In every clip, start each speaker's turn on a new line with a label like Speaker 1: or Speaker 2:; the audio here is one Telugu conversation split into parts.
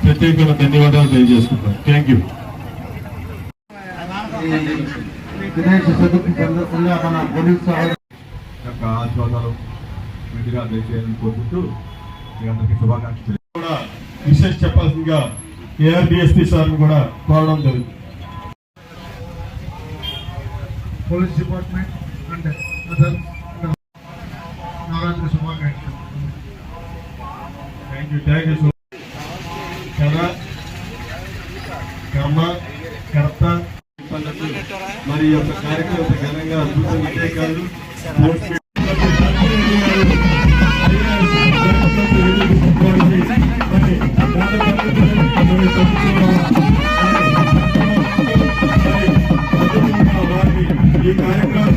Speaker 1: ప్రత్యేకమైన ధన్యవాదాలు తెలియజేస్తున్నాను. Thank you. ఆశీర్వాదాలు మెండుగా దయచేయాలని కోరుకుంటూ మీ అందరికీ శుభాకాంక్షలు. కూడా విశేష చెప్పాల్సిందిగా ఏఆర్డిఎస్పీ సార్ కూడా కోరడం జరుగుతుంది. పోలీస్ డిపార్ట్మెంట్ అండ్ నవరాత్రి శుభాకాంక్షలు. Thank you. Thank you. కర్మ కర్త మరి యొక్క కార్యక్రమం ఘనంగా అద్భుత విజయకాలు ఈ కార్యక్రమాన్ని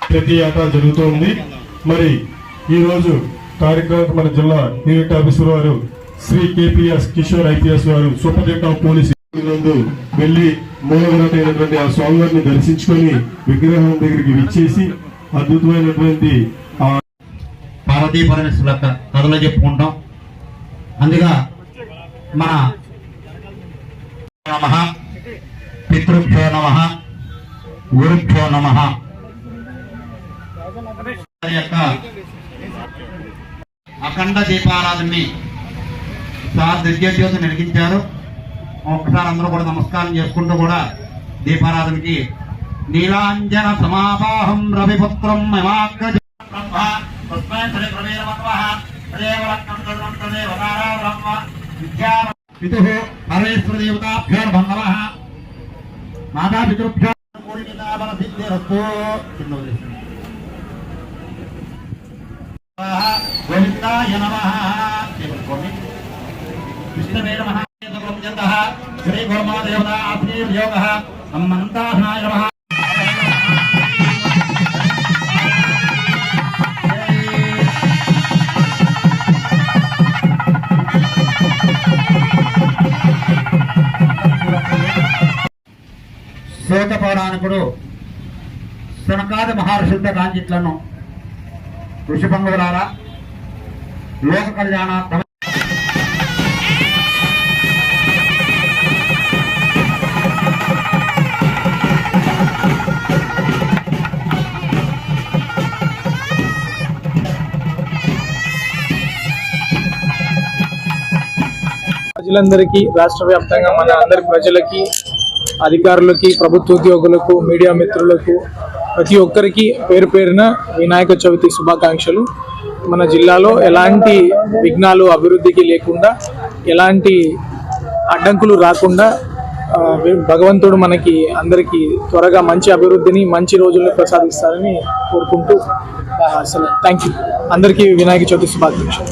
Speaker 1: ప్రతి ఏటా జరుగుతోంది. మరి ఈరోజు కార్యక్రమానికి మన జిల్లా యూనిట్ ఆఫీసర్ వారు శ్రీ కేపీఎస్ కిషోర్ ఐపీఎస్ వారు సూపరింటెండెంట్ ఆఫ్ పోలీస్ నందు వెళ్లి మూలగరైనటువంటి ఆ స్వామివారిని దర్శించుకొని విగ్రహం దగ్గరికి విచ్చేసి అద్భుతమైనటువంటి
Speaker 2: పార్వతీ పరమేశ్వరుల కథలో చెప్పుకుంటాం. అందుగా మన నమః పితృభ్యో నమః గురుభ్యో నమః యొక్క అఖండ దీపారాధనని సార్ దివ్యజ్యోతి వెలిగించారు. ఒకసారి అందరూ కూడా నమస్కారం చేసుకుంటూ కూడా దీపారాధనకి నీలాంజన సమావాహం రవిపుత్రం పరమేశ్వర దేవతాభ్యో నమః మాతా పితృభ్యో గోవిందాయ నమః విష్ణవే నమః శ్రీ గోమాదేవతా ఆశ్రీర్యోగః సమ్మంతాహనాయ నమః. శ్వేత పౌరాణికుడు శనకాది మహర్షులతో కాంచిట్లను ఋషిపంగులారా లోక కళ్యాణార్థం
Speaker 3: ప్రజలందరికీ రాష్ట్ర వ్యాప్తంగా మన అందరి ప్రజలకి అధికారులకి ప్రభుత్వ ఉద్యోగులకు మీడియా మిత్రులకు ప్రతి ఒక్కరికి పేరు పేరున వినాయక చవితి శుభాకాంక్షలు. మన జిల్లాలో ఎలాంటి విఘ్నాలు అభివృద్ధికి లేకుండా ఎలాంటి అడ్డంకులు రాకుండా భగవంతుడు మనకి అందరికీ త్వరగా మంచి అభివృద్ధిని మంచి రోజులను ప్రసాదిస్తారని కోరుకుంటూ అసలు థ్యాంక్ యూ. అందరికీ వినాయక చవితి శుభాకాంక్షలు.